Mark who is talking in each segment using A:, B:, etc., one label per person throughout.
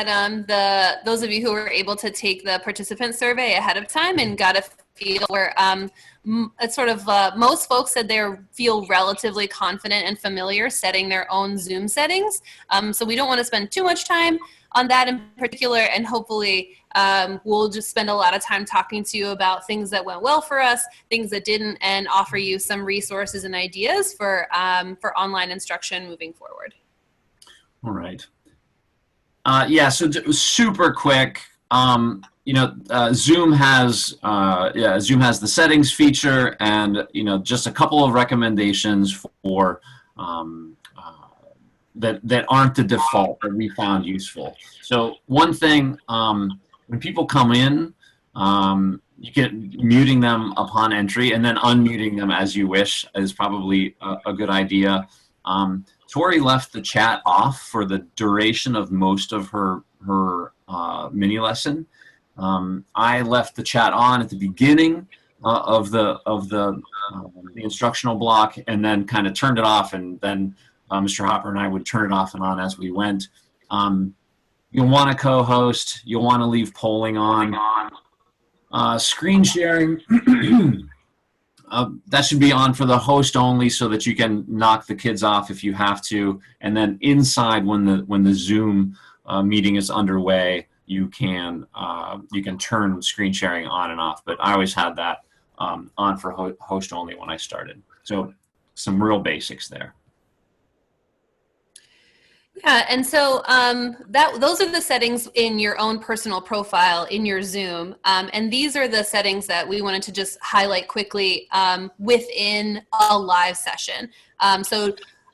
A: had those of you who were able to take the participant survey ahead of time and got a feel where it's sort of most folks said they feel relatively confident and familiar setting their own Zoom settings. So we don't want to spend too much time on that in particular, and hopefully we'll just spend a lot of time talking to you about things that went well for us, things that didn't, and offer you some resources and ideas for online instruction moving forward.
B: All right. Yeah, so super quick. Zoom has the settings feature, and just a couple of recommendations for that aren't the default that we found useful. So one thing, when people come in, you can muting them upon entry and then unmuting them as you wish is probably a good idea. Tori left the chat off for the duration of most of her mini lesson. I left the chat on at the beginning of the instructional block, and then kind of turned it off, and then Mr. Hopper and I would turn it off and on as we went. You'll want to co-host. You'll want to leave polling on. Screen sharing. That should be on for the host only, so that you can knock the kids off if you have to. And then inside, when the Zoom meeting is underway, you can turn screen sharing on and off. But I always had that on for host only when I started. So some real basics there.
A: Yeah, and so those are the settings in your own personal profile in your Zoom, and these are the settings that we wanted to just highlight quickly within a live session. So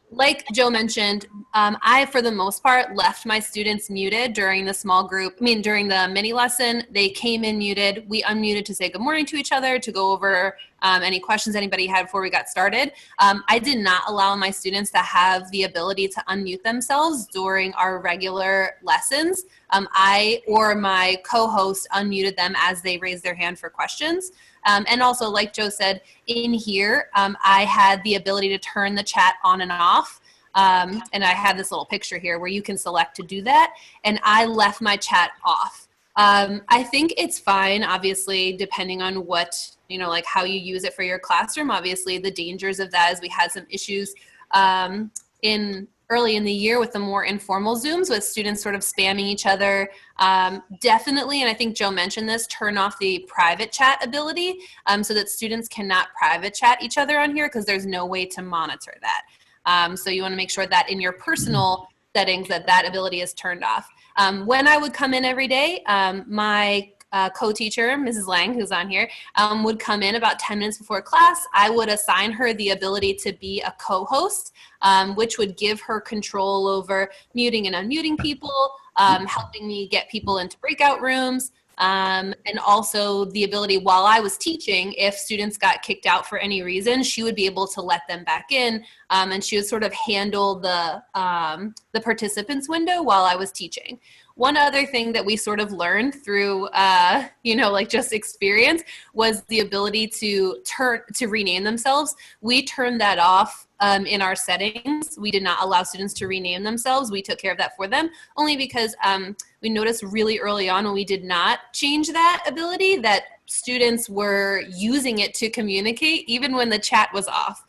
A: like Joe mentioned, I, for the most part, left my students muted during the during the mini lesson. They came in muted. We unmuted to say good morning to each other, to go over any questions anybody had before we got started. I did not allow my students to have the ability to unmute themselves during our regular lessons. I or my co-host unmuted them as they raised their hand for questions. And also, like Joe said, in here, I had the ability to turn the chat on and off. And I have this little picture here where you can select to do that. And I left my chat off. I think it's fine, obviously, depending on what, like how you use it for your classroom. Obviously, the dangers of that is we had some issues early in the year with the more informal Zooms with students sort of spamming each other. Definitely, and I think Joe mentioned this, turn off the private chat ability so that students cannot private chat each other on here, because there's no way to monitor that. So you want to make sure that in your personal settings that ability is turned off. When I would come in every day, my co-teacher, Mrs. Lang, who's on here, would come in about 10 minutes before class. I would assign her the ability to be a co-host, which would give her control over muting and unmuting people, helping me get people into breakout rooms, and also the ability, while I was teaching, if students got kicked out for any reason, she would be able to let them back in, and she would sort of handle the participants window while I was teaching. One other thing that we sort of learned through, like just experience, was the ability to rename themselves. We turned that off in our settings. We did not allow students to rename themselves. We took care of that for them, only because we noticed really early on when we did not change that ability that students were using it to communicate even when the chat was off.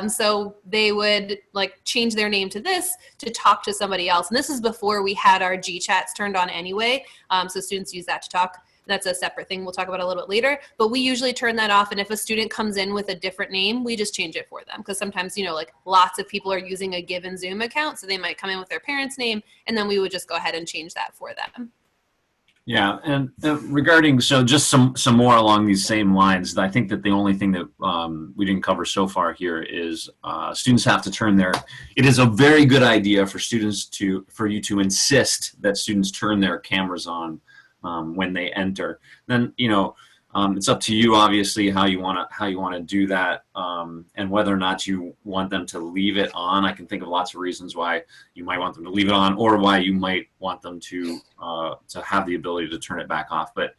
A: So they would change their name to this to talk to somebody else. And this is before we had our G chats turned on anyway. So students use that to talk. That's a separate thing we'll talk about a little bit later. But we usually turn that off. And if a student comes in with a different name, we just change it for them. Because sometimes, lots of people are using a given Zoom account. So they might come in with their parents' name. And then we would just go ahead and change that for them.
B: Yeah, and regarding, so just some more along these same lines, I think that the only thing that we didn't cover so far here is students have to turn it is a very good idea for you to insist that students turn their cameras on when they enter. Then, it's up to you, obviously, how you want to do that, and whether or not you want them to leave it on. I can think of lots of reasons why you might want them to leave it on, or why you might want them to have the ability to turn it back off. But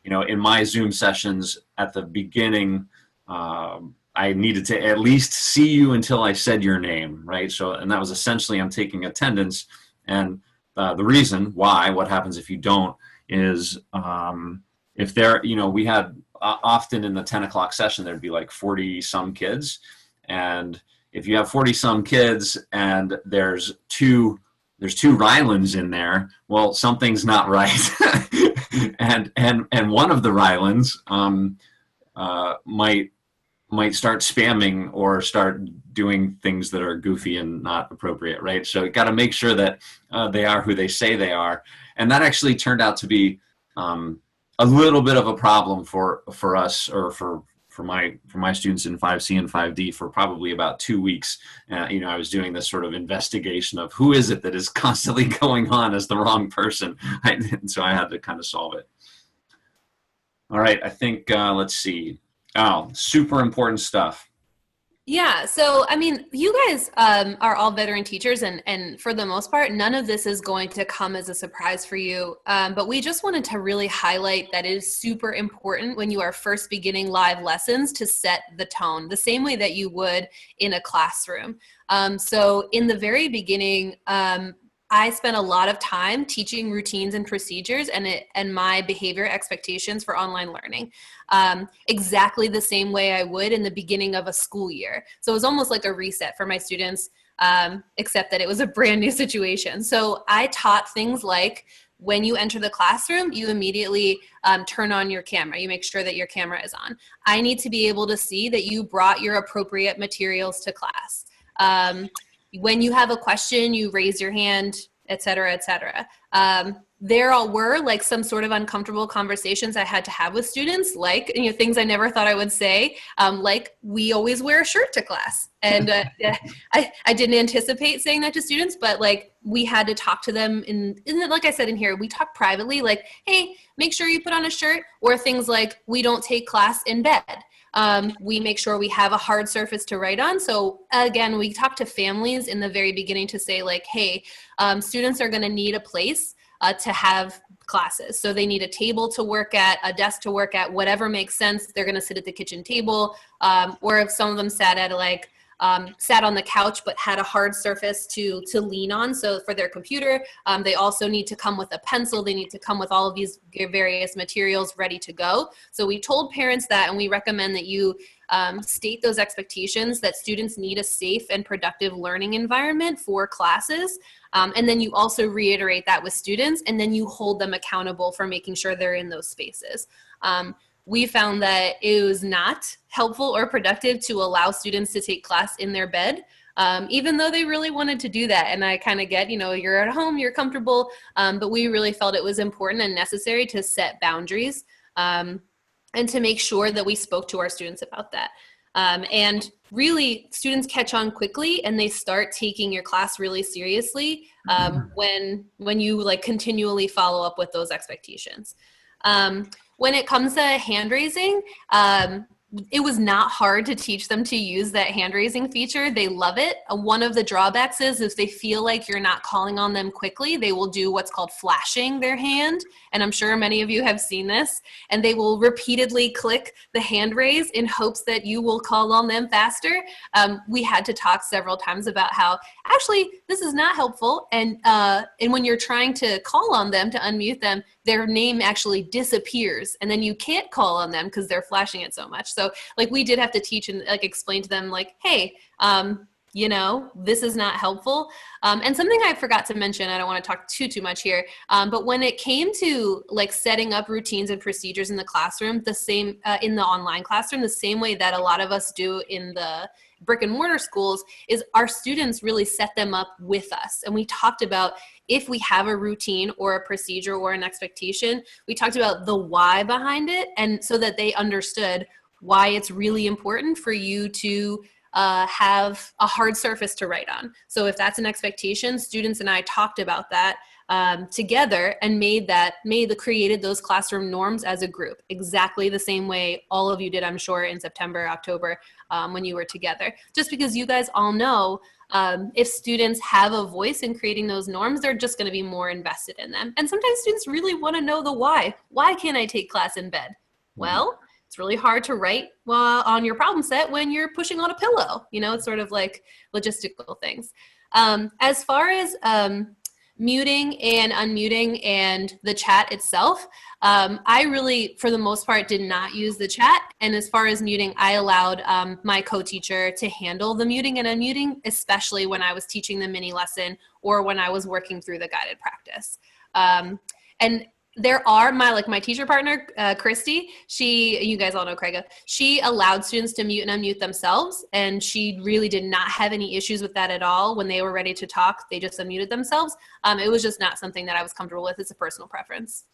B: in my Zoom sessions at the beginning, I needed to at least see you until I said your name, right? So, and that was essentially I'm taking attendance, and the reason why, what happens if you don't, is if there, we had often in the 10 o'clock session, there'd be like 40 some kids. And if you have 40 some kids and there's two Rylands in there, well, something's not right. and one of the Rylands might start spamming or start doing things that are goofy and not appropriate, right? So you got to make sure that they are who they say they are. And that actually turned out to be a little bit of a problem for us, or for my students in 5C and 5D for probably about 2 weeks. I was doing this sort of investigation of who is it that is constantly going on as the wrong person. So I had to kind of solve it. All right, I think, let's see. Oh, super important stuff.
A: Yeah, so I mean, you guys are all veteran teachers, and for the most part, none of this is going to come as a surprise for you. But we just wanted to really highlight that it is super important when you are first beginning live lessons to set the tone, the same way that you would in a classroom. So in the very beginning, I spent a lot of time teaching routines and procedures and my behavior expectations for online learning, exactly the same way I would in the beginning of a school year. So it was almost like a reset for my students, except that it was a brand new situation. So I taught things like, when you enter the classroom, you immediately turn on your camera. You make sure that your camera is on. I need to be able to see that you brought your appropriate materials to class. When you have a question, you raise your hand, et cetera, et cetera. There all were like some sort of uncomfortable conversations I had to have with students, like, things I never thought I would say, like, we always wear a shirt to class. And I didn't anticipate saying that to students, but like, we had to talk to them like I said in here, we talk privately, like, hey, make sure you put on a shirt, or things like, we don't take class in bed. We make sure we have a hard surface to write on. So again, we talk to families in the very beginning to say like, hey, students are going to need a place to have classes. So they need a table to work at, a desk to work at, whatever makes sense. They're going to sit at the kitchen table. Or if some of them sat on the couch but had a hard surface to lean on, so for their computer, they also need to come with a pencil. They need to come with all of these various materials ready to go. So we told parents that, and we recommend that you state those expectations, that students need a safe and productive learning environment for classes. And then you also reiterate that with students, and then you hold them accountable for making sure they're in those spaces. We found that it was not helpful or productive to allow students to take class in their bed, even though they really wanted to do that. And I kind of get, you're at home, you're comfortable, but we really felt it was important and necessary to set boundaries and to make sure that we spoke to our students about that. And really, students catch on quickly, and they start taking your class really seriously when you like continually follow up with those expectations. When it comes to hand raising, it was not hard to teach them to use that hand raising feature. They love it. One of the drawbacks is if they feel like you're not calling on them quickly, they will do what's called flashing their hand. And I'm sure many of you have seen this. And they will repeatedly click the hand raise in hopes that you will call on them faster. We had to talk several times about how actually this is not helpful. And when you're trying to call on them to unmute them, their name actually disappears, and then you can't call on them because they're flashing it so much. So like we did have to teach and like explain to them like, hey, this is not helpful. And something I forgot to mention, I don't want to talk too much here, but when it came to like setting up routines and procedures in the classroom, the same in the online classroom, the same way that a lot of us do in the brick and mortar schools, is our students really set them up with us. And we talked about, if we have a routine or a procedure or an expectation, we talked about the why behind it, and so that they understood why it's really important for you to have a hard surface to write on. So if that's an expectation, students and I talked about that together and created those classroom norms as a group, exactly the same way all of you did, I'm sure, in September, October, when you were together. Just because you guys all know, if students have a voice in creating those norms, they're just going to be more invested in them. And sometimes students really want to know the why. Why can't I take class in bed? Well, it's really hard to write on your problem set when you're pushing on a pillow. It's sort of like logistical things. As far as muting and unmuting and the chat itself, I really, for the most part, did not use the chat. And as far as muting, I allowed my co-teacher to handle the muting and unmuting, especially when I was teaching the mini lesson or when I was working through the guided practice. And there are my teacher partner, Christy, you guys all know Craiga, she allowed students to mute and unmute themselves, and she really did not have any issues with that at all. When they were ready to talk, they just unmuted themselves. It was just not something that I was comfortable with. It's a personal preference.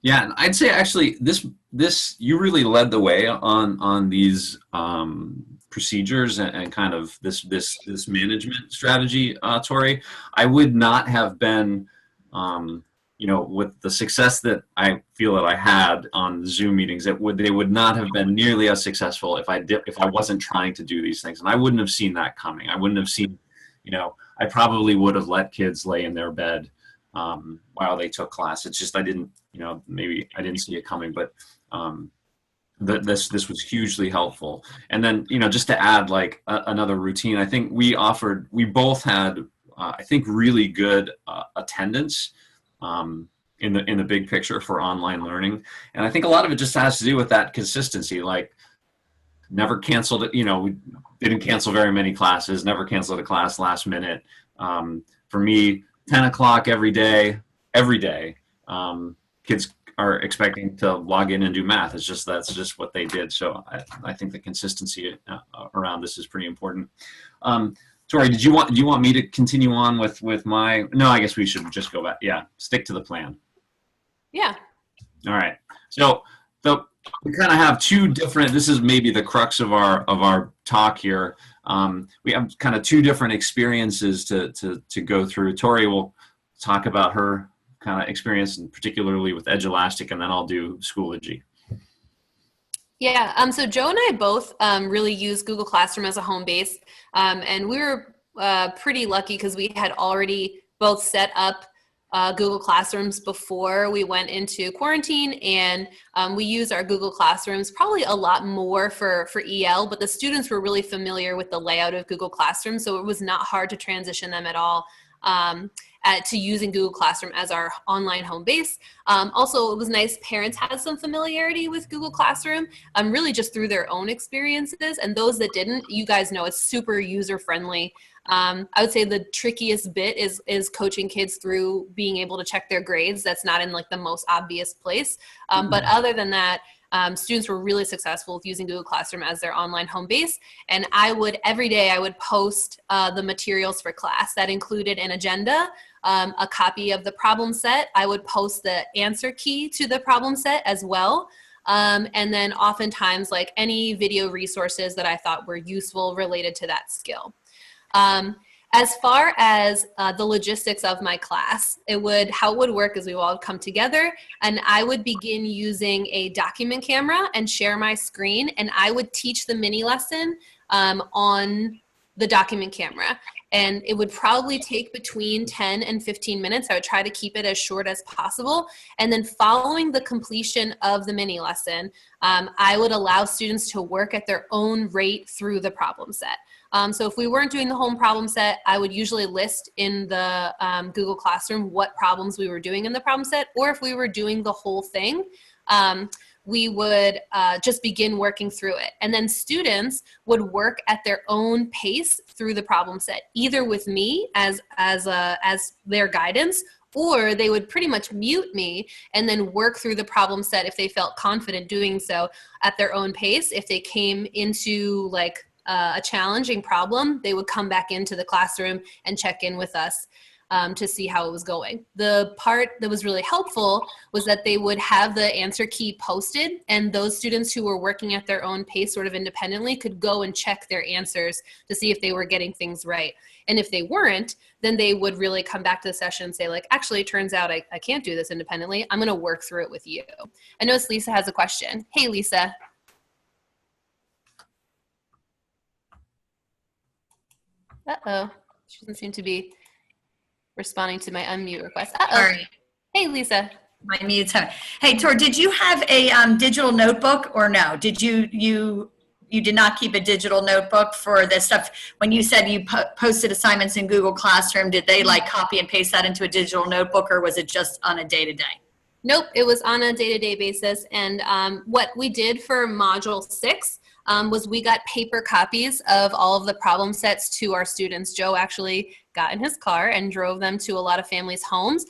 B: Yeah, and I'd say actually this you really led the way on these procedures and kind of this management strategy, Tori. I would not have been with the success that I feel that I had on Zoom meetings, they would not have been nearly as successful if I wasn't trying to do these things. And I wouldn't have seen that coming. I wouldn't have seen, I probably would have let kids lay in their bed while they took class. It's just I didn't, maybe I didn't see it coming, but this was hugely helpful. And then, just to add another routine, I think we both had, I think, really good attendance in the big picture for online learning. And I think a lot of it just has to do with that consistency, never canceled it, we didn't cancel very many classes, never canceled a class last minute. For me, 10 o'clock every day, kids are expecting to log in and do math. That's just what they did. So I think the consistency around this is pretty important. Tori, do you want me to continue on with my? No, I guess we should just go back. Yeah, stick to the plan.
A: Yeah.
B: All right. So we kind of have two different. This is maybe the crux of our talk here. We have kind of two different experiences to go through. Tori will talk about her kind of experience, and particularly with Edulastic, and then I'll do Schoology.
A: Yeah, so Joe and I both really use Google Classroom as a home base, and we were pretty lucky because we had already both set up Google Classrooms before we went into quarantine, and we use our Google Classrooms probably a lot more for EL, but the students were really familiar with the layout of Google Classroom, so it was not hard to transition them at all to using Google Classroom as our online home base. Also, it was nice parents had some familiarity with Google Classroom, really just through their own experiences, and those that didn't, you guys know it's super user-friendly. I would say the trickiest bit is coaching kids through being able to check their grades. That's not in the most obvious place. But other than that, students were really successful with using Google Classroom as their online home base. And every day I would post the materials for class. That included an agenda, a copy of the problem set. I would post the answer key to the problem set as well. And then oftentimes any video resources that I thought were useful related to that skill. As far as the logistics of my class, how it would work is we all come together and I would begin using a document camera and share my screen, and I would teach the mini lesson on the document camera. And it would probably take between 10 and 15 minutes. I would try to keep it as short as possible. And then following the completion of the mini lesson, I would allow students to work at their own rate through the problem set. So if we weren't doing the home problem set, I would usually list in the Google Classroom what problems we were doing in the problem set, or if we were doing the whole thing, we would just begin working through it. And then students would work at their own pace through the problem set, either with me as their guidance, or they would pretty much mute me and then work through the problem set if they felt confident doing so at their own pace. If they came into a challenging problem, they would come back into the classroom and check in with us to see how it was going. The part that was really helpful was that they would have the answer key posted, and those students who were working at their own pace sort of independently could go and check their answers to see if they were getting things right. And if they weren't, then they would really come back to the session and say actually, it turns out I can't do this independently. I'm gonna work through it with you. I notice Lisa has a question. Hey, Lisa. Uh-oh, she doesn't seem to be responding to my unmute request. Uh-oh.
C: Sorry.
A: Hey, Lisa.
C: My mute's on. Hey, Tor, did you have a digital notebook or no? Did you you did not keep a digital notebook for this stuff. When you said you posted assignments in Google Classroom, did they like copy and paste that into a digital notebook, or was it just on a day-to-day?
A: Nope, it was on a day-to-day basis. And what we did for Module 6 was we got paper copies of all of the problem sets to our students. Joe actually got in his car and drove them to a lot of families' homes.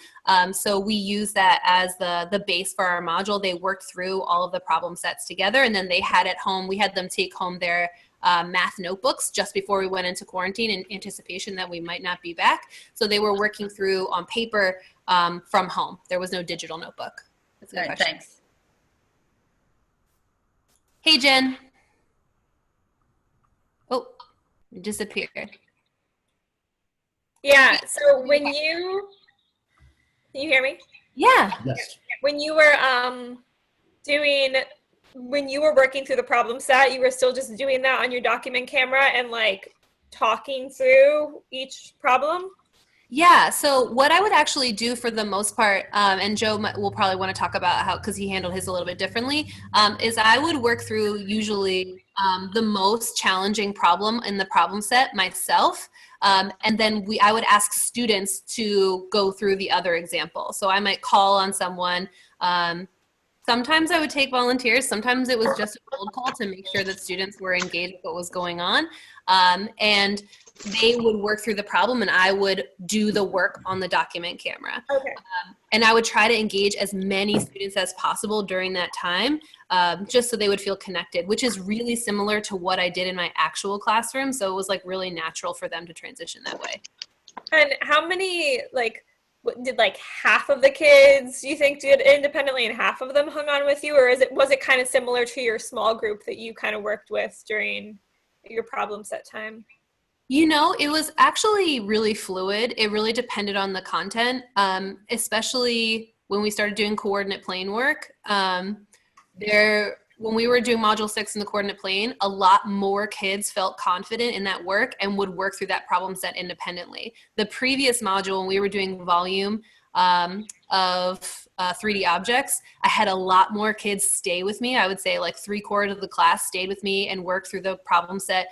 A: So we used that as the base for our module. They worked through all of the problem sets together, and then they had at home, we had them take home their math notebooks just before we went into quarantine in anticipation that we might not be back. So they were working through on paper from home. There was no digital notebook. That's a good question.
C: Thanks.
A: Hey, Jen. Oh, it disappeared.
D: Yeah, so when you, can you hear me?
A: Yeah.
B: Yes.
D: When you were when you were working through the problem set, you were still just doing that on your document camera and like talking through each problem?
A: Yeah, so what I would actually do for the most part, and Joe will probably want to talk about how, because he handled his a little bit differently, is I would work through usually the most challenging problem in the problem set myself. And then I would ask students to go through the other example. So I might call on someone. Sometimes I would take volunteers. Sometimes it was just a cold call to make sure that students were engaged with what was going on. And they would work through the problem and I would do the work on the document camera.
D: Okay.
A: And I would try to engage as many students as possible during that time, just so they would feel connected, which is really similar to what I did in my actual classroom. So it was like really natural for them to transition that way.
D: And how many, like, did like half of the kids you think did independently and half of them hung on with you? Or was it kind of similar to your small group that you kind of worked with during your problem set time?
A: You know, it was actually really fluid. It really depended on the content, especially when we started doing coordinate plane work. When we were doing Module 6 in the coordinate plane, a lot more kids felt confident in that work and would work through that problem set independently. The previous module, when we were doing volume of 3D objects, I had a lot more kids stay with me. I would say like 3/4 of the class stayed with me and worked through the problem set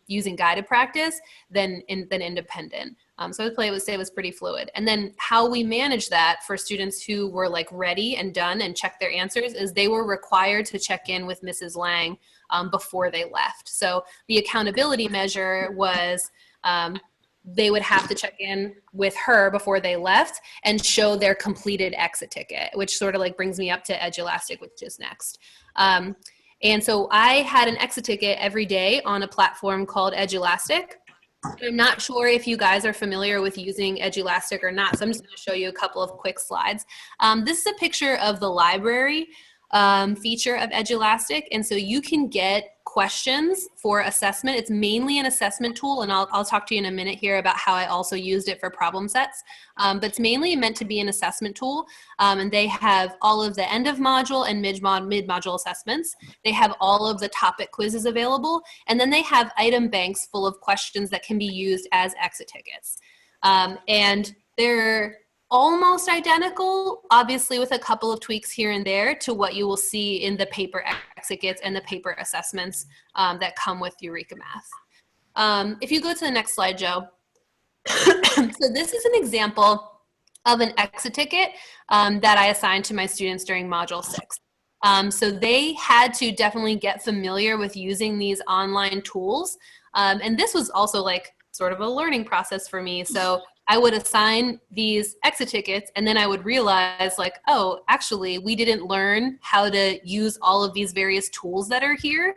A: using guided practice than independent. So I would say it was pretty fluid. And then how we managed that for students who were like ready and done and checked their answers is they were required to check in with Mrs. Lang before they left. So the accountability measure was they would have to check in with her before they left and show their completed exit ticket, which sort of like brings me up to Edulastic, which is next. And so I had an exit ticket every day on a platform called Edulastic. I'm not sure if you guys are familiar with using Edulastic or not, so I'm just going to show you a couple of quick slides. This is a picture of the library feature of Edulastic, and so you can get questions for assessment. It's mainly an assessment tool, and I'll talk to you in a minute here about how I also used it for problem sets, but it's mainly meant to be an assessment tool, and they have all of the end of module and mid-module assessments. They have all of the topic quizzes available, and then they have item banks full of questions that can be used as exit tickets. And they're almost identical, obviously with a couple of tweaks here and there, to what you will see in the paper exit kits and the paper assessments that come with Eureka Math. If you go to the next slide, Joe. So this is an example of an exit ticket that I assigned to my students during Module 6. So they had to definitely get familiar with using these online tools. And this was also like sort of a learning process for me. So I would assign these exit tickets and then I would realize like, oh, actually we didn't learn how to use all of these various tools that are here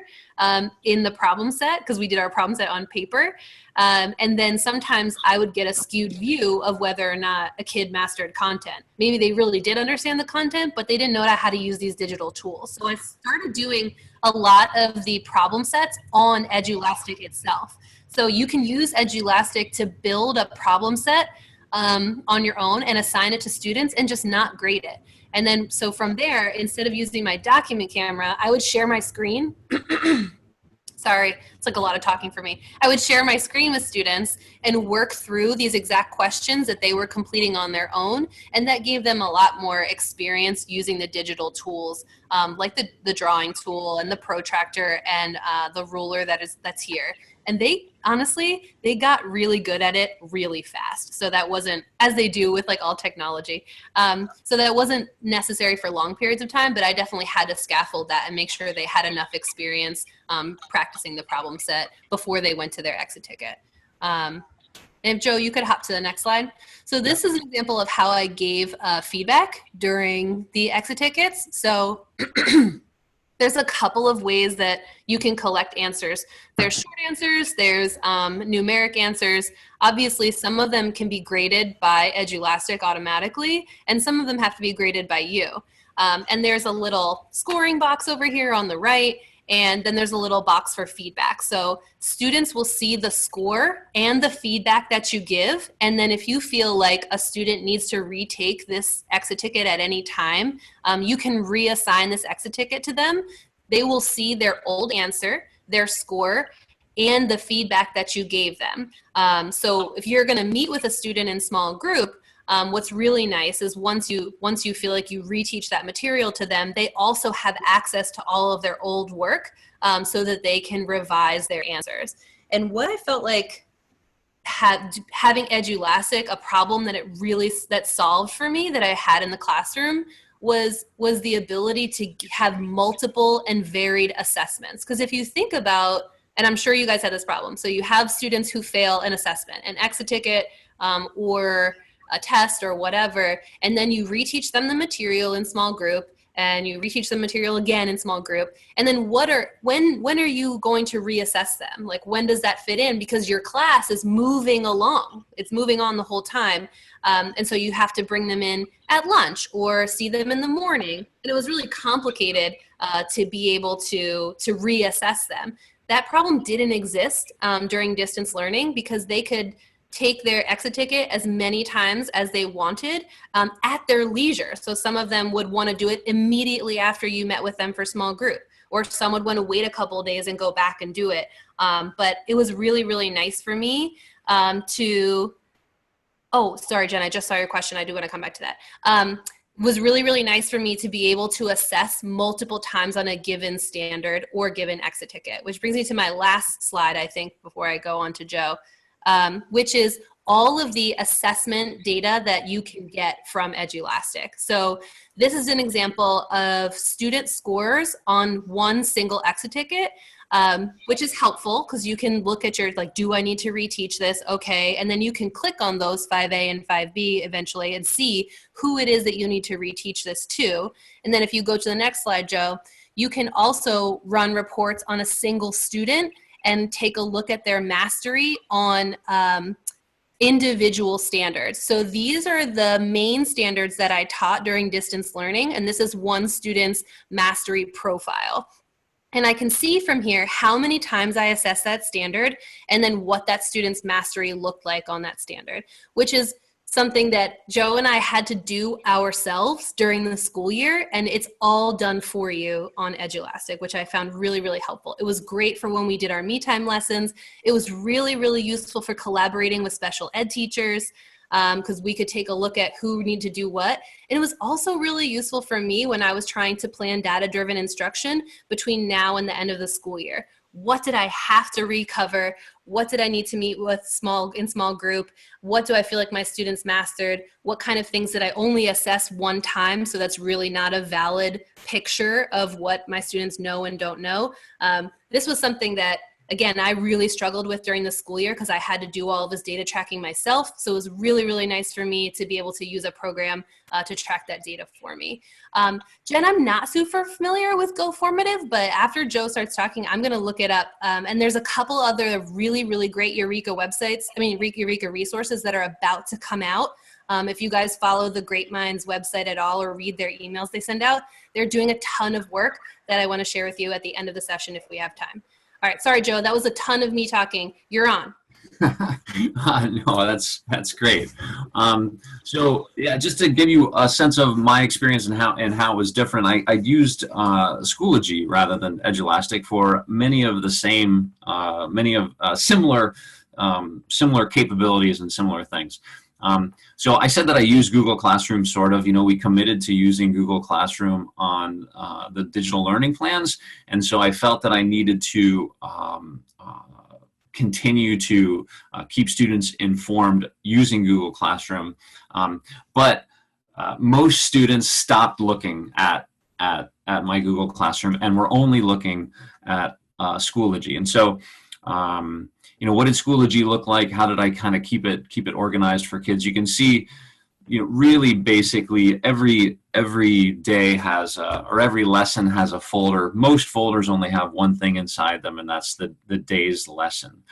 A: in the problem set, because we did our problem set on paper. And then sometimes I would get a skewed view of whether or not a kid mastered content. Maybe they really did understand the content, but they didn't know how to use these digital tools. So I started doing a lot of the problem sets on Edulastic itself. So you can use Edulastic to build a problem set on your own and assign it to students and just not grade it. And then, so from there, instead of using my document camera, I would share my screen. Sorry, it's like a lot of talking for me. I would share my screen with students and work through these exact questions that they were completing on their own. And that gave them a lot more experience using the digital tools, like the drawing tool and the protractor and the ruler that's here. And they honestly, they got really good at it really fast. So that wasn't, as they do with like all technology. So that wasn't necessary for long periods of time, but I definitely had to scaffold that and make sure they had enough experience practicing the problem set before they went to their exit ticket. And if Joe, you could hop to the next slide. So this is an example of how I gave feedback during the exit tickets. So there's a couple of ways that you can collect answers. There's short answers, there's numeric answers. Obviously, some of them can be graded by Edulastic automatically, and some of them have to be graded by you. And there's a little scoring box over here on the right, and then there's a little box for feedback. So students will see the score and the feedback that you give. And then if you feel like a student needs to retake this exit ticket at any time, you can reassign this exit ticket to them. They will see their old answer, their score, and the feedback that you gave them. So if you're gonna meet with a student in small group, what's really nice is once you feel like you reteach that material to them, they also have access to all of their old work so that they can revise their answers. And what I felt like having Edulastic, a problem that solved for me that I had in the classroom was the ability to have multiple and varied assessments. Because if you think about, and I'm sure you guys had this problem, so you have students who fail an assessment, an exit ticket, or a test or whatever, and then you reteach them the material in small group, and you reteach them material again in small group, and then when are you going to reassess them? Like, when does that fit in? Because your class is moving along. It's moving on the whole time. And so you have to bring them in at lunch or see them in the morning. And it was really complicated to be able to reassess them. That problem didn't exist during distance learning because they could take their exit ticket as many times as they wanted at their leisure. So some of them would want to do it immediately after you met with them for small group, or some would want to wait a couple of days and go back and do it. But it was really, really nice for me oh, sorry, Jen, I just saw your question. I do want to come back to that. It was really, really nice for me to be able to assess multiple times on a given standard or given exit ticket, which brings me to my last slide, I think, before I go on to Joe. Which is all of the assessment data that you can get from Edulastic. So this is an example of student scores on one single exit ticket, which is helpful because you can look at your, like, do I need to reteach this? Okay. And then you can click on those 5A and 5B eventually and see who it is that you need to reteach this to. And then if you go to the next slide, Joe, you can also run reports on a single student and take a look at their mastery on individual standards. So these are the main standards that I taught during distance learning, and this is one student's mastery profile. And I can see from here how many times I assessed that standard and then what that student's mastery looked like on that standard, which is something that Joe and I had to do ourselves during the school year, and it's all done for you on Edulastic, which I found really, really helpful. It was great for when we did our me time lessons. It was really, really useful for collaborating with special ed teachers because we could take a look at who need to do what. And it was also really useful for me when I was trying to plan data-driven instruction between now and the end of the school year. What did I have to recover? What did I need to meet with in small group? What do I feel like my students mastered? What kind of things did I only assess one time? So that's really not a valid picture of what my students know and don't know. This was something that, again, I really struggled with during the school year because I had to do all of this data tracking myself. So it was really, really nice for me to be able to use a program to track that data for me. Jen, I'm not super familiar with GoFormative, but after Joe starts talking, I'm going to look it up. And there's a couple other really, really great Eureka Eureka resources that are about to come out. If you guys follow the Great Minds website at all or read their emails they send out, they're doing a ton of work that I want to share with you at the end of the session if we have time. All right, sorry, Joe, that was a ton of me talking. You're on.
B: No, that's great. So yeah, just to give you a sense of my experience and how it was different, I used Schoology rather than Edulastic for many of the same, similar similar capabilities and similar things. So I said that I use Google Classroom, sort of. We committed to using Google Classroom on the digital learning plans, and so I felt that I needed to continue to keep students informed using Google Classroom. But most students stopped looking at my Google Classroom and were only looking at Schoology. And so, what did Schoology look like? How did I kind of keep it organized for kids? You can see, really basically every day has or every lesson has a folder. Most folders only have one thing inside them, and that's the day's lesson.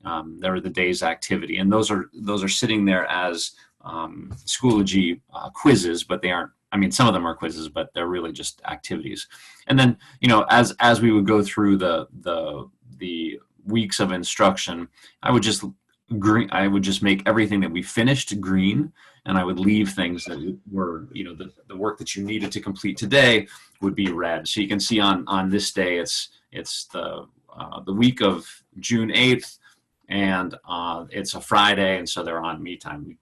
B: There are the day's activity, and those are sitting there as Schoology quizzes, but they aren't. I mean, some of them are quizzes, but they're really just activities. And then, as we would go through the weeks of instruction, I would just make everything that we finished green, and I would leave things that were, the work that you needed to complete today would be red. So you can see on this day, it's the week of June 8th, and it's a Friday, and so they're on me time.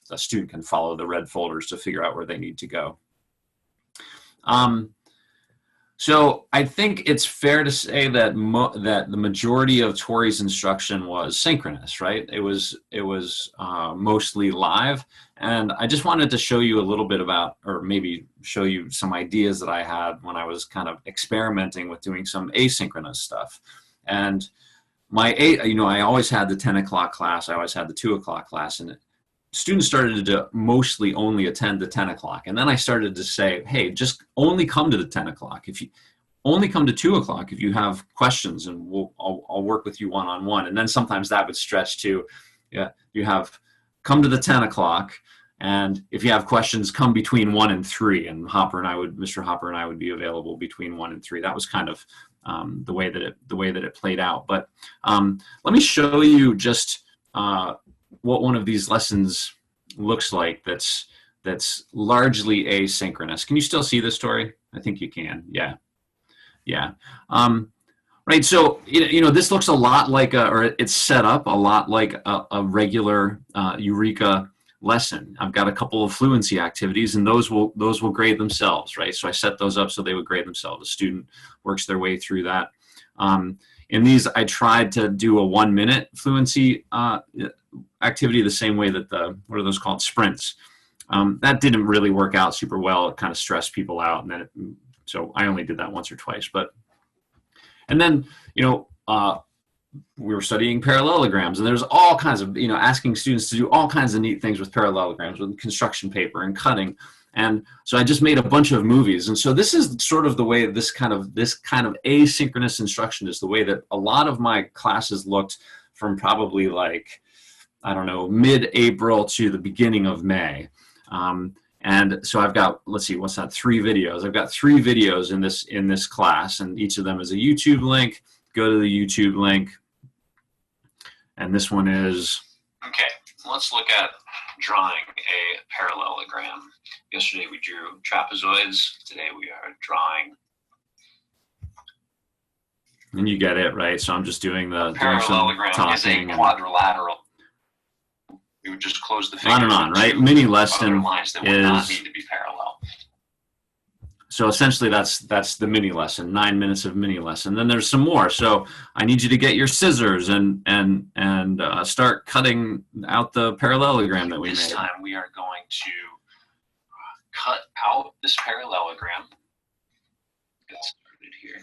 B: The student can follow the red folders to figure out where they need to go. So I think it's fair to say that that the majority of Tori's instruction was synchronous, right? It was mostly live, and I just wanted to show you a little bit about, or maybe show you some ideas that I had when I was kind of experimenting with doing some asynchronous stuff. And I always had the 10 o'clock class, I always had the 2 o'clock class, and students started to mostly only attend the 10 o'clock. And then I started to say, hey, just only come to the 10 o'clock. If you only come to 2 o'clock if you have questions, and I'll work with you one-on-one. And then sometimes that would stretch to, you have come to the 10 o'clock, and if you have questions, come between 1 and 3. And Mr. Hopper and I would be available between 1 and 3. That was kind of the way that it played out. But let me show you just what one of these lessons looks like that's largely asynchronous. Can you still see this, Tori? I think you can. Yeah. Right. So this looks a lot like it's set up a lot like a regular Eureka lesson. I've got a couple of fluency activities, and those will grade themselves, right? So I set those up so they would grade themselves. The student works their way through that. In these, I tried to do a 1-minute fluency activity the same way that what are those called? Sprints. That didn't really work out super well. It kind of stressed people out, and then so I only did that once or twice. And then we were studying parallelograms, and there's all kinds of asking students to do all kinds of neat things with parallelograms, with construction paper and cutting. And so I just made a bunch of movies. And so this is sort of the way this kind of asynchronous instruction is the way that a lot of my classes looked from probably mid-April to the beginning of May. And so I've got, let's see, what's that? 3 videos. I've got 3 videos in this class, and each of them is a YouTube link. Go to the YouTube link. And this one is, okay, let's look at drawing a parallelogram. Yesterday we drew trapezoids. Today we are drawing. And you get it, right? So I'm just doing
E: parallelogram is a quadrilateral. We would just close the figures.
B: On and on, right? Mini lesson
E: lines that would not need to be parallel.
B: So essentially that's the mini lesson, 9 minutes of mini lesson. Then there's some more. So I need you to get your scissors and start cutting out the parallelogram that we made.
E: This time we are going to cut out this parallelogram. Get started here.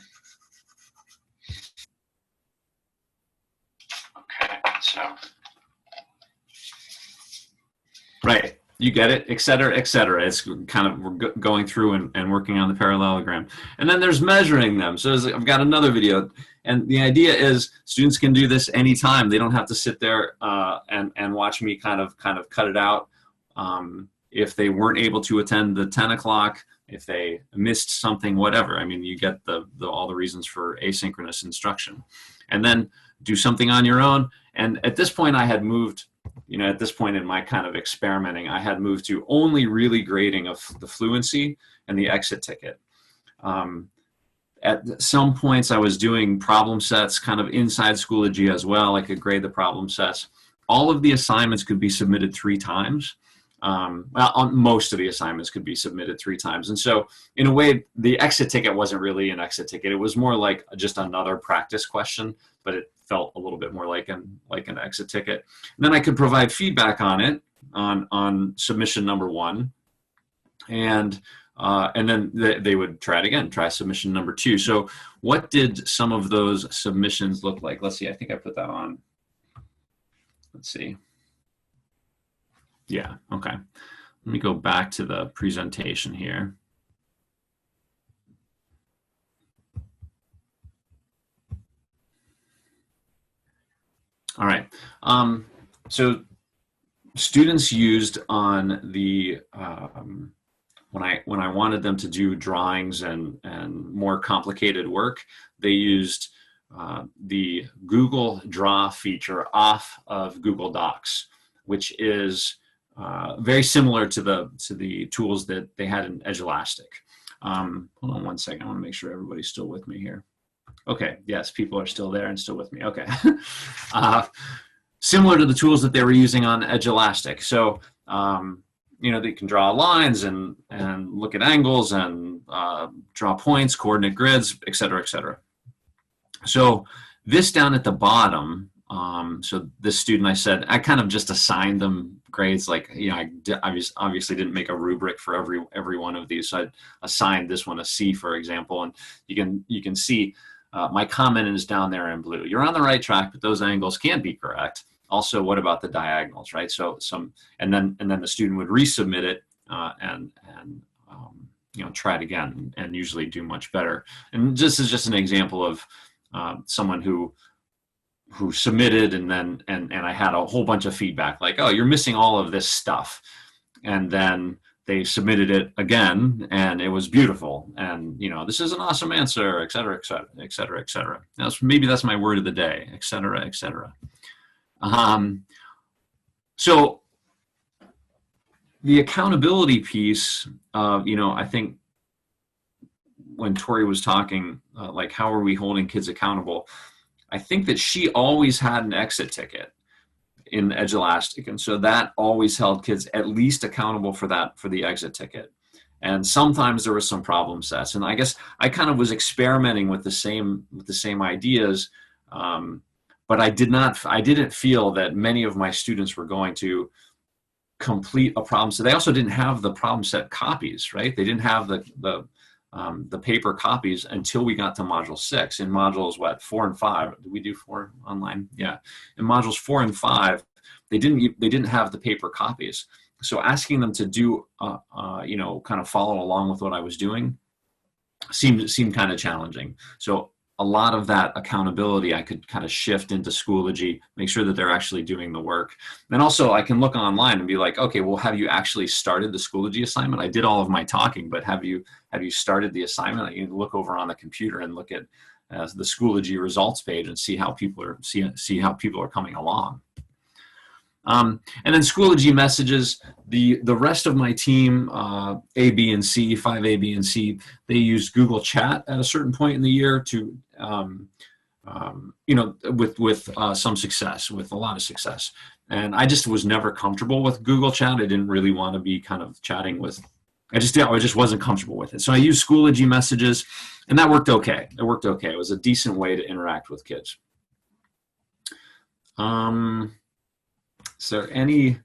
E: Okay, so.
B: Right. You get it, et cetera, et cetera. It's kind of, we're going through and working on the parallelogram. And then there's measuring them. So I've got another video. And the idea is students can do this anytime. They don't have to sit there and watch me kind of cut it out. If they weren't able to attend the 10 o'clock, if they missed something, whatever. I mean, you get all the reasons for asynchronous instruction. And then do something on your own. And at this point I had moved, at this point in my kind of experimenting, I had moved to only really grading of the fluency and the exit ticket. At some points I was doing problem sets kind of inside Schoology as well. I could grade the problem sets. All of the assignments could be submitted 3 times. Most of the assignments could be submitted 3 times. And so in a way, the exit ticket wasn't really an exit ticket. It was more like just another practice question, but it felt a little bit more like an exit ticket. And then I could provide feedback on it on submission number 1. And then they would try it again, try submission number 2. So what did some of those submissions look like? Let's see, I think I put that on. Let's see. Yeah, okay. Let me go back to the presentation here. All right. So students used on the when I wanted them to do drawings and more complicated work, they used the Google Draw feature off of Google Docs, which is very similar to the tools that they had in Edulastic. Hold on one second. I want to make sure everybody's still with me here. Okay. Yes, people are still there and still with me. Okay. Similar to the tools that they were using on Edulastic. So, they can draw lines and look at angles and draw points, coordinate grids, et cetera, et cetera. So this down at the bottom, so this student, I said, I kind of just assigned them grades. Like, I obviously didn't make a rubric for every one of these. So I assigned this one a C, for example, and you can see my comment is down there in blue. You're on the right track, but those angles can't be correct. Also, what about the diagonals, right? So and then the student would resubmit it and try it again and usually do much better. And this is just an example of someone who submitted and I had a whole bunch of feedback like, oh, you're missing all of this stuff. And then they submitted it again and it was beautiful. And, this is an awesome answer, et cetera, et cetera, et cetera, et cetera. Maybe that's my word of the day, et cetera, et cetera. So the accountability piece, I think when Tori was talking, like, how are we holding kids accountable? I think that she always had an exit ticket in Edulastic. And so that always held kids at least accountable for the exit ticket. And sometimes there were some problem sets. And I guess I kind of was experimenting with the same ideas. But I didn't feel that many of my students were going to complete a problem set. They also didn't have the problem set copies, right? They didn't have the paper copies until we got to module 6. In modules 4 and 5, did we do 4 online? Yeah. In modules 4 and 5, they didn't have the paper copies. So asking them to do, kind of follow along with what I was doing seemed kind of challenging. So a lot of that accountability I could kind of shift into Schoology, make sure that they're actually doing the work. And also I can look online and be like, okay, well, have you actually started the Schoology assignment? I did all of my talking, but have you started the assignment? You can look over on the computer and look at the Schoology results page and see how people are coming along. And then Schoology messages, the rest of my team, A, B, and C, 5A, B, and C, they used Google Chat at a certain point in the year to, with some success, with a lot of success. And I just was never comfortable with Google Chat. I didn't really want to be kind of chatting with, I just wasn't comfortable with it. So I used Schoology messages, and that worked okay. It worked okay. It was a decent way to interact with kids. Is there any,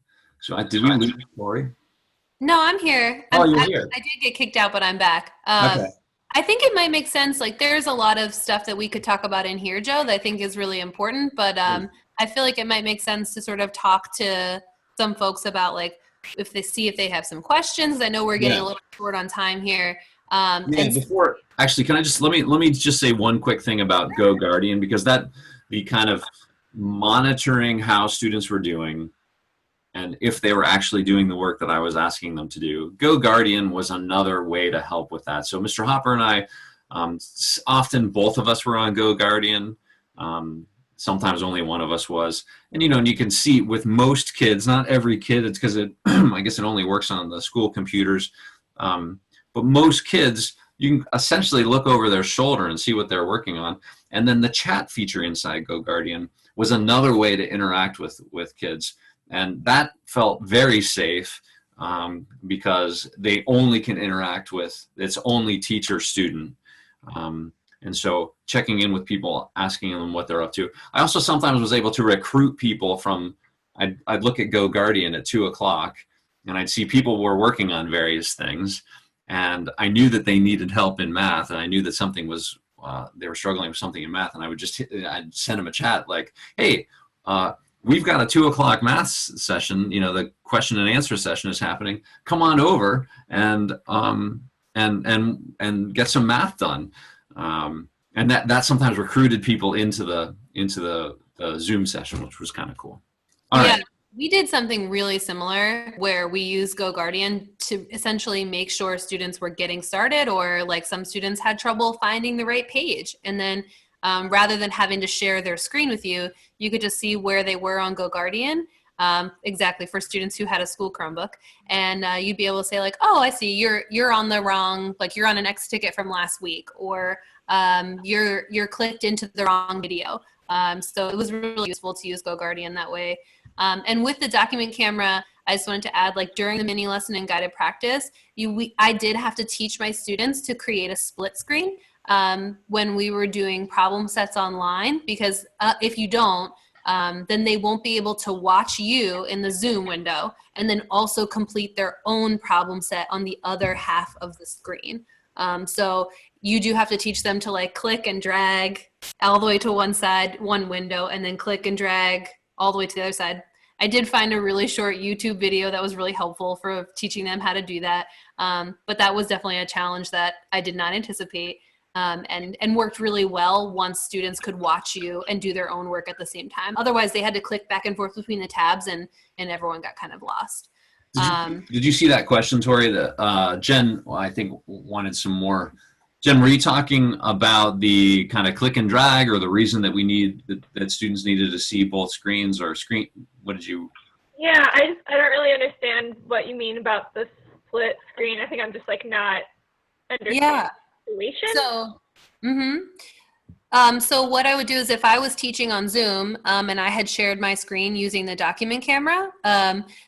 B: did we lose Tori?
A: No, I'm here.
B: Oh, you're here.
A: I did get kicked out, but I'm back.
B: Okay.
A: I think it might make sense. Like, there's a lot of stuff that we could talk about in here, Joe, that I think is really important. But I feel like it might make sense to sort of talk to some folks about, like, if they have some questions. I know we're getting a little short on time here.
B: Before, actually, can I just let me just say one quick thing about Go Guardian, because the kind of monitoring how students were doing and if they were actually doing the work that I was asking them to do. Go Guardian was another way to help with that. So Mr. Hopper and I, often both of us were on Go Guardian. Sometimes only one of us was. And, and you can see with most kids, not every kid, it's because I guess it only works on the school computers. But most kids, you can essentially look over their shoulder and see what they're working on. And then the chat feature inside Go Guardian was another way to interact with kids. And that felt very safe because they only can interact with, it's only teacher student. And so checking in with people, asking them what they're up to. I also sometimes was able to recruit people from, I'd look at Go Guardian at 2:00 and I'd see people were working on various things. And I knew that they needed help in math, and I knew that something was, they were struggling with something in math, and I'd send them a chat like, hey, we've got a 2:00 math session, the question and answer session is happening. Come on over and get some math done. And that sometimes recruited people into the Zoom session, which was kind of cool. All right.
A: We did something really similar where we used Go Guardian to essentially make sure students were getting started, or like some students had trouble finding the right page. And then rather than having to share their screen with you, you could just see where they were on Go Guardian. Exactly, for students who had a school Chromebook, and you'd be able to say like, oh, I see you're on the wrong, like you're on an X ticket from last week, or you're clicked into the wrong video. So it was really useful to use Go Guardian that way. And with the document camera, I just wanted to add, like during the mini lesson and guided practice, I did have to teach my students to create a split screen when we were doing problem sets online, because if you don't, then they won't be able to watch you in the Zoom window and then also complete their own problem set on the other half of the screen. So you do have to teach them to like click and drag all the way to one side, one window, and then click and drag all the way to the other side. I did find a really short YouTube video that was really helpful for teaching them how to do that. But that was definitely a challenge that I did not anticipate. And worked really well once students could watch you and do their own work at the same time. Otherwise, they had to click back and forth between the tabs, and everyone got kind of lost.
B: Did you see that question, Tori? That Jen, I think, wanted some more. Jen, were you talking about the kind of click and drag, or the reason that that students needed to see both screens, or screen? What did you?
D: Yeah, I don't really understand what you mean about the split screen. I think I'm just like not understanding.
A: Yeah.
D: Situation?
A: So what I would do is, if I was teaching on Zoom and I had shared my screen using the document camera,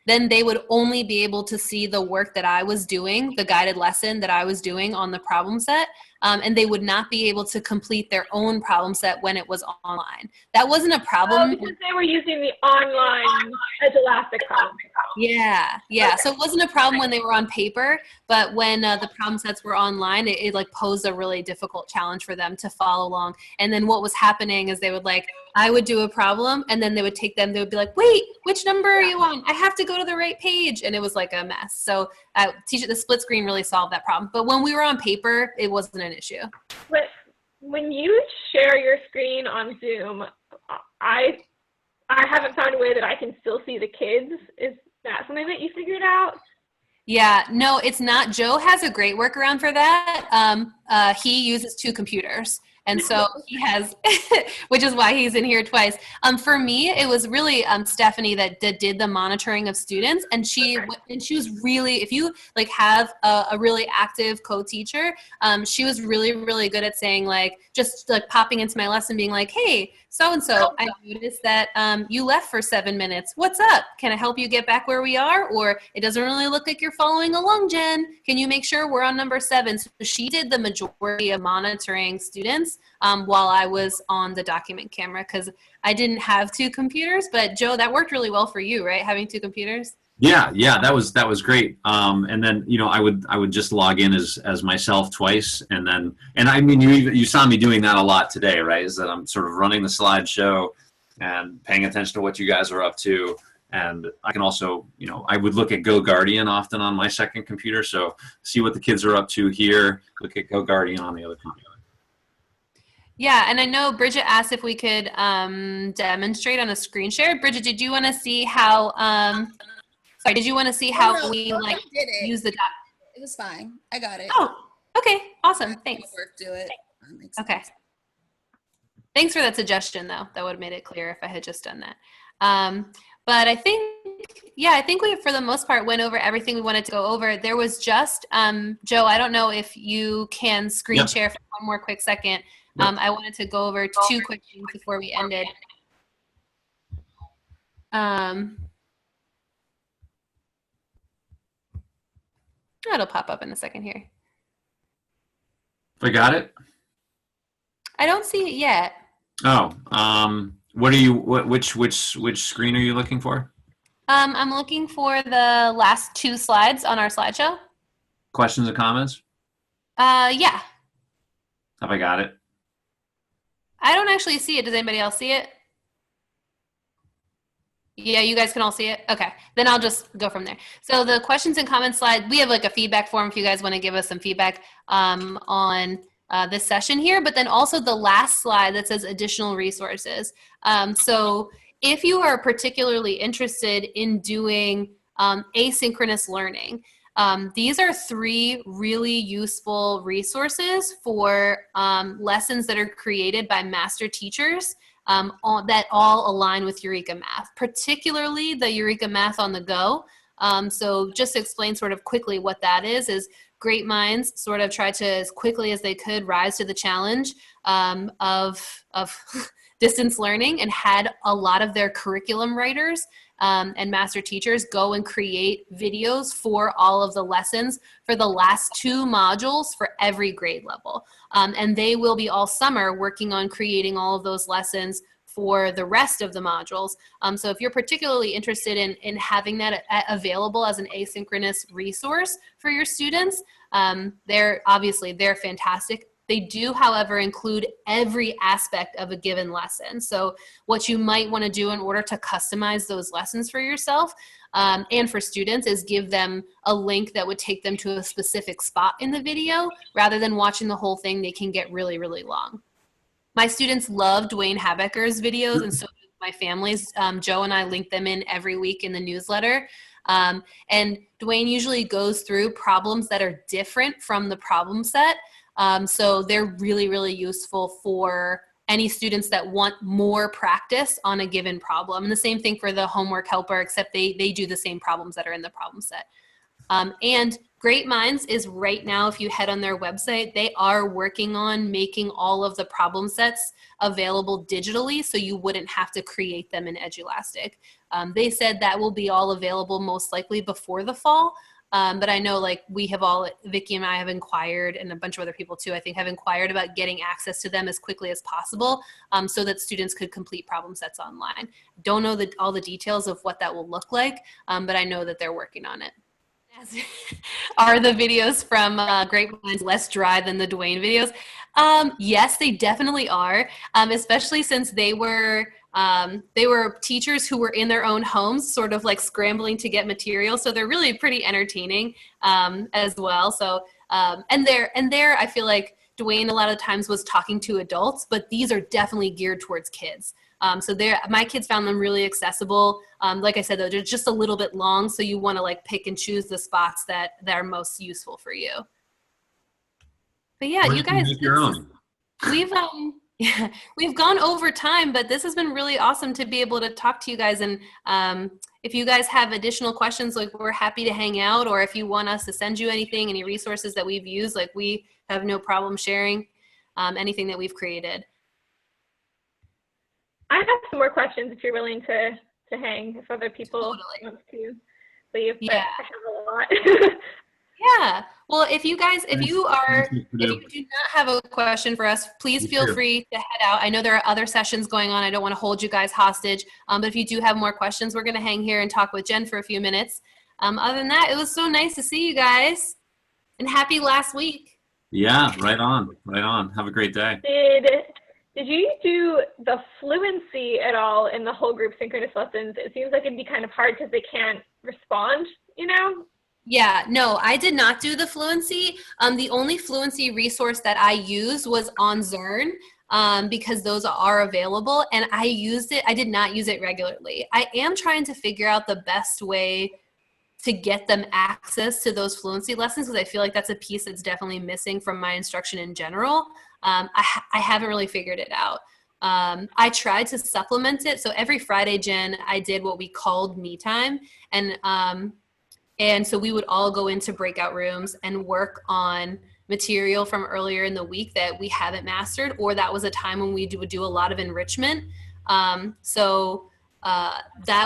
A: then they would only be able to see the work that I was doing, the guided lesson that I was doing on the problem set, and they would not be able to complete their own problem set when it was online. That wasn't a problem.
D: Oh, because they were using the online Scholastic problem.
A: Yeah. Okay. So it wasn't a problem when they were on paper, but when the problem sets were online, it like posed a really difficult challenge for them to follow along. And then what was happening is I would do a problem, and then they would be like, wait, which number are you on? I have to go to the right page. And it was like a mess. So the split screen really solved that problem. But when we were on paper, it wasn't an issue.
D: But when you share your screen on Zoom, I haven't found a way that I can still see the kids. Is that something that you figured out?
A: Yeah, no, it's not. Joe has a great workaround for that. He uses 2 computers. And so he has, which is why he's in here twice. For me, it was really Stephanie that did the monitoring of students, and she was really, if you like have a really active co-teacher, she was really, really good at saying like, just like popping into my lesson, being like, hey, so-and-so, I noticed that you left for 7 minutes. What's up? Can I help you get back where we are? Or it doesn't really look like you're following along, Jen. Can you make sure we're on number 7? So she did the majority of monitoring students while I was on the document camera, because I didn't have 2 computers. But Joe, that worked really well for you, right? Having 2 computers?
B: Yeah, that was great. And then I would just log in as myself twice, and I mean you saw me doing that a lot today, right? Is that I'm sort of running the slideshow and paying attention to what you guys are up to, and I can also I would look at Go Guardian often on my second computer, so see what the kids are up to here. Look at Go Guardian on the other computer.
A: Yeah, and I know Bridget asked if we could demonstrate on a screen share. Bridget, did you want to see how Sorry, did you want to see
F: Oh,
A: how
F: no,
A: we
F: I
A: like
F: did it.
A: use the doc?
F: It was fine. I got it.
A: Oh, okay, awesome, thanks.
F: Work, do it. That makes
A: Okay.
F: sense.
A: Thanks for that suggestion, though. That would have made it clear if I had just done that. But I think we, for the most part, went over everything we wanted to go over. There was just, Joe, I don't know if you can screen share for one more quick second. I wanted to go over 2 quick things before we ended. It'll pop up in a second here.
B: I got it.
A: I don't see it yet.
B: Oh, what are you? Which screen are you looking for?
A: I'm looking for the last 2 slides on our slideshow.
B: Questions and comments?
A: Yeah.
B: Have I got it?
A: I don't actually see it. Does anybody else see it? Yeah, you guys can all see it? Okay, then I'll just go from there. So the questions and comments slide, we have like a feedback form if you guys want to give us some feedback on this session here, but then also the last slide that says additional resources. So if you are particularly interested in doing asynchronous learning, these are 3 really useful resources for lessons that are created by master teachers that all align with Eureka Math, particularly the Eureka Math on the Go. So just to explain sort of quickly what that is great minds sort of try to, as quickly as they could, rise to the challenge of distance learning, and had a lot of their curriculum writers and master teachers go and create videos for all of the lessons for the last 2 modules for every grade level. And they will be all summer working on creating all of those lessons for the rest of the modules. So if you're particularly interested in having that available as an asynchronous resource for your students, they're fantastic. They do, however, include every aspect of a given lesson. So what you might want to do in order to customize those lessons for yourself and for students is give them a link that would take them to a specific spot in the video. Rather than watching the whole thing, they can get really, really long. My students love Dwayne Habecker's videos, and so do my families. Joe and I link them in every week in the newsletter. And Dwayne usually goes through problems that are different from the problem set. So they're really, really useful for any students that want more practice on a given problem. And the same thing for the homework helper, except they do the same problems that are in the problem set. And Great Minds is right now, if you head on their website, they are working on making all of the problem sets available digitally, so you wouldn't have to create them in Edulastic. They said that will be all available most likely before the fall. But I know like we have all, Vicki and I have inquired, and a bunch of other people too, I think, have inquired about getting access to them as quickly as possible so that students could complete problem sets online. Don't know all the details of what that will look like, but I know that they're working on it. Are the videos from Great Minds less dry than the Dwayne videos? Yes, they definitely are, especially since they were teachers who were in their own homes, sort of like scrambling to get material. So they're really pretty entertaining as well. So and there, I feel like Dwayne a lot of times was talking to adults, but these are definitely geared towards kids. So my kids found them really accessible. Like I said, though, they're just a little bit long, so you want to like pick and choose the spots that are most useful for you. But yeah, you guys, we've gone over time, but this has been really awesome to be able to talk to you guys. And if you guys have additional questions, like we're happy to hang out, or if you want us to send you anything, any resources that we've used, like we have no problem sharing anything that we've created.
D: I have some more questions if you're willing to hang, if other people want to leave. But
A: Yeah.
D: I have a lot.
A: Yeah. Well, if you do not have a question for us, please feel free to head out. I know there are other sessions going on. I don't want to hold you guys hostage. But if you do have more questions, we're going to hang here and talk with Jen for a few minutes. Other than that, it was so nice to see you guys, and happy last week.
B: Yeah, right on, right on. Have a great day.
D: Did you do the fluency at all in the whole group synchronous lessons? It seems like it'd be kind of hard because they can't respond, you know?
A: Yeah, no, I did not do the fluency. The only fluency resource that I used was on Zern because those are available, and I used it. I did not use it regularly. I am trying to figure out the best way to get them access to those fluency lessons, because I feel like that's a piece that's definitely missing from my instruction in general. I haven't really figured it out. I tried to supplement it. So every Friday, Jen, I did what we called me time. And so we would all go into breakout rooms and work on material from earlier in the week that we haven't mastered, or that was a time when we would do a lot of enrichment. That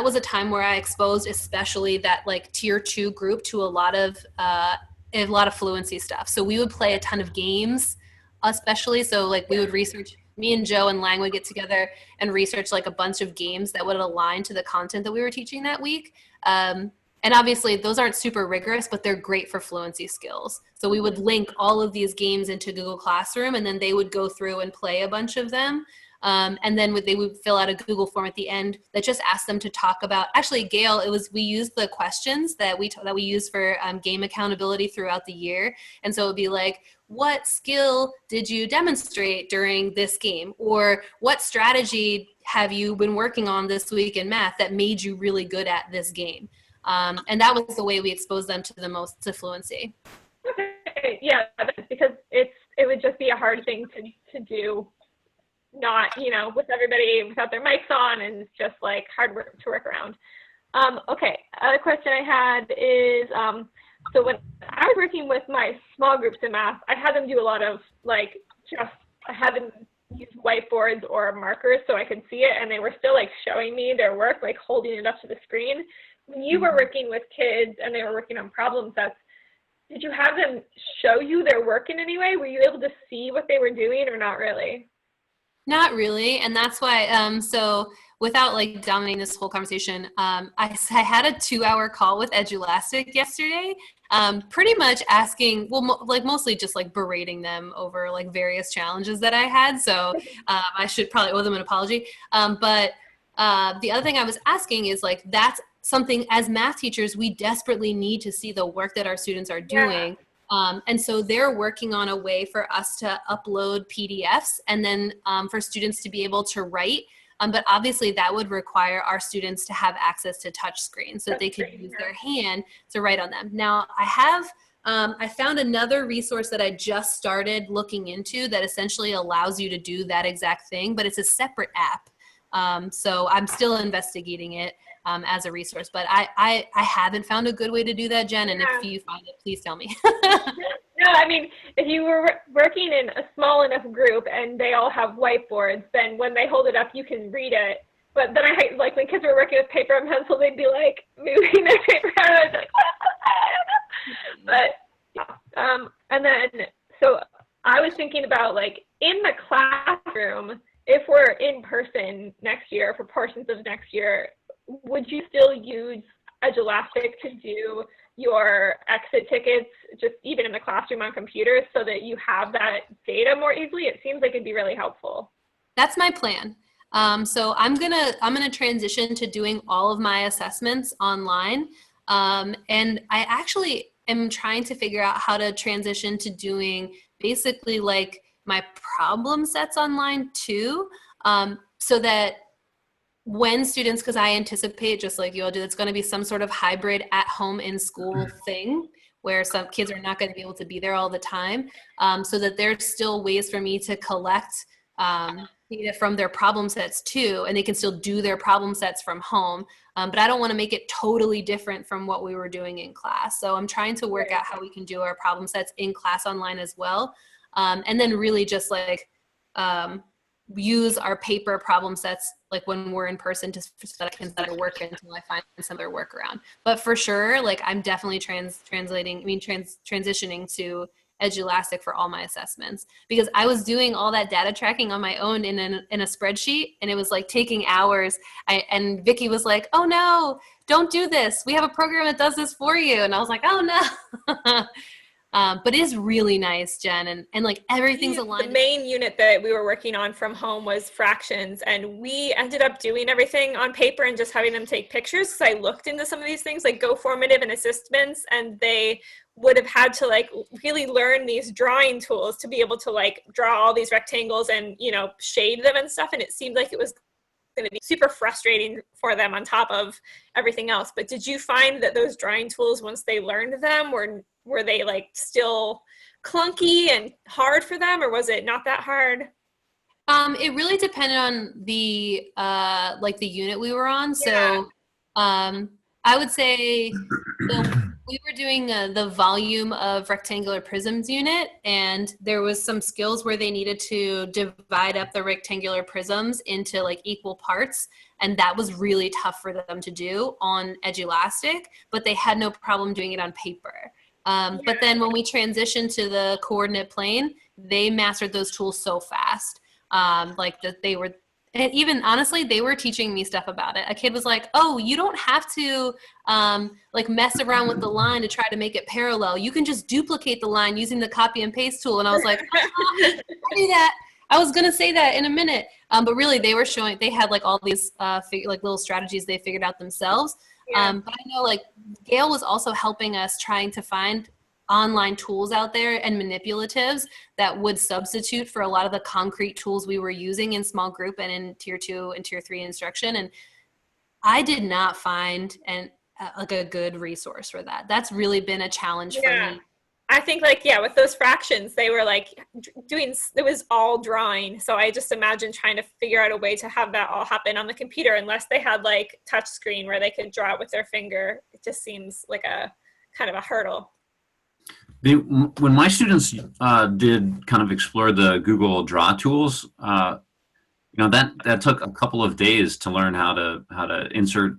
A: was a time where I exposed especially that like tier 2 group to a lot of fluency stuff. So we would play a ton of games, especially. So like we would research, me and Joe and Lang would get together and research like a bunch of games that would align to the content that we were teaching that week. And obviously those aren't super rigorous, but they're great for fluency skills. So we would link all of these games into Google Classroom, and then they would go through and play a bunch of them. And then they would fill out a Google form at the end that just asked them to talk about, actually, Gail, we used the questions that we use for game accountability throughout the year. And so it would be like, what skill did you demonstrate during this game? Or what strategy have you been working on this week in math that made you really good at this game? And that was the way we exposed them to fluency.
D: Okay, yeah, because it would just be a hard thing to do, not, with everybody without their mics on, and it's just like hard work to work around. Okay, other question I had is, so when I was working with my small groups in math, I had them do a lot of I had them use whiteboards or markers so I could see it, and they were still like showing me their work, like holding it up to the screen. When you were working with kids and they were working on problem sets, did you have them show you their work in any way? Were you able to see what they were doing, or not really?
A: Not really. And that's why, so without like dominating this whole conversation, I had a 2-hour call with Edulastic yesterday, pretty much asking, mostly just like berating them over like various challenges that I had. So I should probably owe them an apology. But the other thing I was asking is like, that's something as math teachers, we desperately need to see the work that our students are doing. Yeah. And so they're working on a way for us to upload PDFs and then for students to be able to write. But obviously that would require our students to have access to touch screens so that they could use their hand to write on them. Now I found another resource that I just started looking into that essentially allows you to do that exact thing, but it's a separate app. So I'm still investigating it as a resource, but I haven't found a good way to do that, Jen. And if you find it, please tell me.
D: No, I mean, if you were working in a small enough group and they all have whiteboards, then when they hold it up, you can read it. But then like when kids were working with paper and pencil, they'd be like moving their paper around. I was like, but yeah. And then, so I was thinking about like in the classroom, if we're in person next year, for portions of next year, would you still use Edulastic to do your exit tickets, just even in the classroom on computers, so that you have that data more easily? It seems like it'd be really helpful.
A: That's my plan. So I'm gonna transition to doing all of my assessments online, and I actually am trying to figure out how to transition to doing basically like my problem sets online too, so that when students, because I anticipate, just like you all do, it's going to be some sort of hybrid at home in school thing where some kids are not going to be able to be there all the time, so that there's still ways for me to collect data from their problem sets too, and they can still do their problem sets from home. But I don't want to make it totally different from what we were doing in class. So I'm trying to work out how we can do our problem sets in class online as well. And then really just like use our paper problem sets like when we're in person to so that I can better work until I find some other workaround. But for sure, like I'm definitely transitioning to Edulastic for all my assessments, because I was doing all that data tracking on my own in a spreadsheet, and it was like taking hours. And Vicky was like, "Oh no, don't do this. We have a program that does this for you." And I was like, "Oh no." But it is really nice, Jen, and like everything's aligned.
D: The main unit that we were working on from home was fractions, and we ended up doing everything on paper and just having them take pictures, because I looked into some of these things like Go Formative and assessments, and they would have had to like really learn these drawing tools to be able to like draw all these rectangles and, you know, shade them and stuff. And it seemed like it was going to be super frustrating for them on top of everything else. But did you find that those drawing tools, once they learned them, were they like still clunky and hard for them, or was it not that hard?
A: It really depended on the like the unit we were on.
D: Yeah.
A: So I would say we were doing the volume of rectangular prisms unit, and there was some skills where they needed to divide up the rectangular prisms into like equal parts, and that was really tough for them to do on Edulastic, but they had no problem doing it on paper. But then when we transitioned to the coordinate plane, they mastered those tools so fast. Like that they were, and even honestly, they were teaching me stuff about it. A kid was like, oh, you don't have to like mess around with the line to try to make it parallel. You can just duplicate the line using the copy and paste tool. And I was like, I do that. I was going to say that in a minute. But really they were showing, they had like all these like little strategies they figured out themselves.
D: Yeah.
A: But I know like Gail was also helping us trying to find online tools out there and manipulatives that would substitute for a lot of the concrete tools we were using in small group and in tier 2 and tier 3 instruction. And I did not find like a good resource for that. That's really been a challenge for me.
D: I think like, yeah, with those fractions, they were like doing, it was all drawing. So I just imagine trying to figure out a way to have that all happen on the computer, unless they had like touch screen where they could draw it with their finger. It just seems like a kind of a hurdle.
B: When my students did kind of explore the Google Draw tools, that took a couple of days to learn how to insert,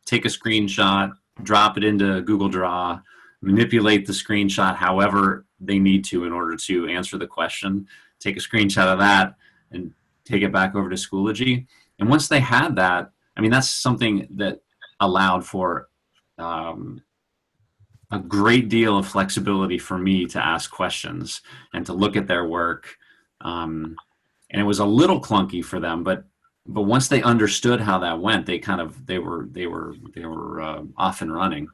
B: take a screenshot, drop it into Google Draw, manipulate the screenshot however they need to in order to answer the question, take a screenshot of that, and take it back over to Schoology. And once they had that, I mean, that's something that allowed for a great deal of flexibility for me to ask questions and to look at their work. And it was a little clunky for them, but once they understood how that went, they were off and running.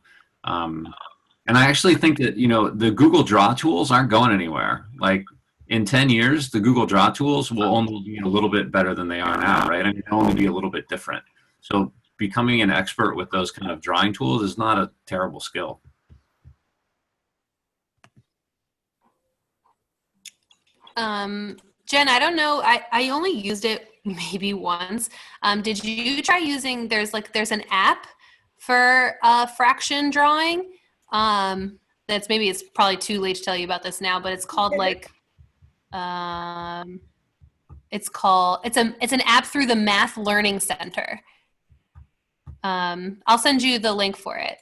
B: And I actually think that, the Google Draw tools aren't going anywhere. Like in 10 years, the Google Draw tools will only be a little bit better than they are now, right? I mean, they'll only be a little bit different. So becoming an expert with those kind of drawing tools is not a terrible skill.
A: Jen, I don't know. I only used it maybe once. Did you try using, there's an app for fraction drawing. It's probably too late to tell you about this now, but it's called like, it's an app through the Math Learning Center. I'll send you the link for it.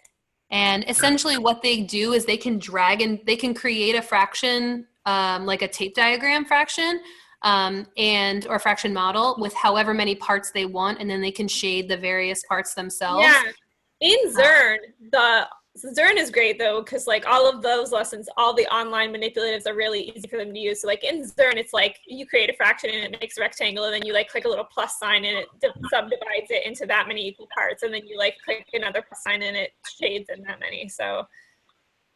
A: And essentially what they do is they can drag and they can create a fraction, like a tape diagram fraction, or fraction model with however many parts they want, and then they can shade the various parts themselves.
D: Yeah. In Zern, Zern is great though, because like all of those lessons, all the online manipulatives are really easy for them to use. So like in Zern, it's like you create a fraction and it makes a rectangle, and then you like click a little plus sign and it subdivides it into that many equal parts, and then you like click another plus sign and it shades in that many. So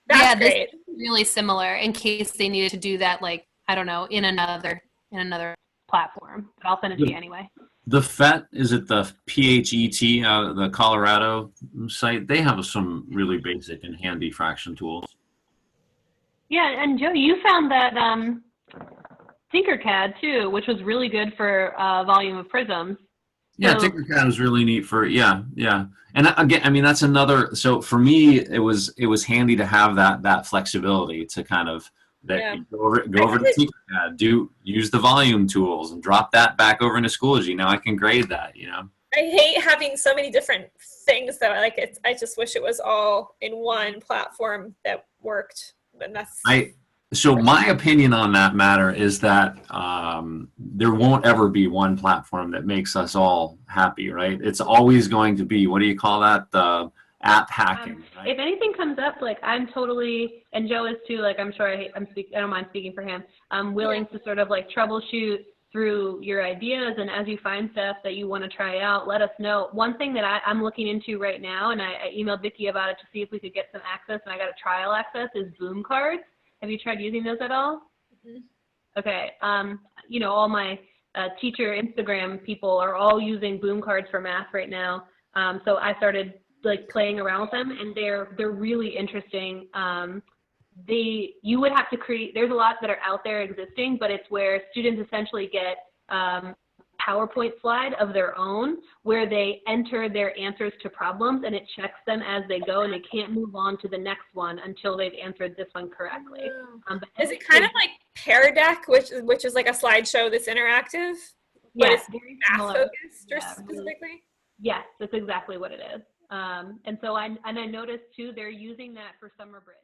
D: that's great.
A: This is really similar in case they needed to do that, like, I don't know, in another platform, but I'll send it to you anyway.
B: The PHET, is it the PHET, the Colorado site? They have some really basic and handy fraction tools.
A: Yeah, and Joe, you found that Tinkercad too, which was really good for volume of prisms.
B: Yeah,
A: So,
B: Tinkercad was really neat for, yeah. And again, I mean, that's another, so for me, it was handy to have that flexibility to kind of, go over to Tinkercad, use the volume tools and drop that back over into Schoology. Now I can grade that,
D: I hate having so many different things though. Like I just wish it was all in one platform that worked. And
B: So my opinion on that matter is that there won't ever be one platform that makes us all happy, right? It's always going to be, what do you call that? The app hacking. Right?
A: If anything comes up, like I'm totally, and Joe is too, like I'm sure I don't mind speaking for him. I'm willing to sort of like troubleshoot through your ideas, and as you find stuff that you want to try out, let us know. One thing that I'm looking into right now, and I emailed Vicki about it to see if we could get some access, and I got a trial access, is Boom cards. Have you tried using those at all? Mm-hmm. Okay. All my
G: teacher Instagram people are all using boom cards for math right now. So I started like playing around with them, and they're really interesting. You would have to create, there's a lot that are out there existing, but it's where students essentially get PowerPoint slide of their own where they enter their answers to problems, and it checks them as they go, and they can't move on to the next one until they've answered this one correctly.
D: Is it kind of like Pear Deck, which is like a slideshow that's interactive, but
G: Yeah,
D: it's
G: very
D: math
G: similar.
D: focused or
G: Yeah,
D: specifically?
G: Yes, that's exactly what it is. And so I noticed too, they're using that for Summer Bridge.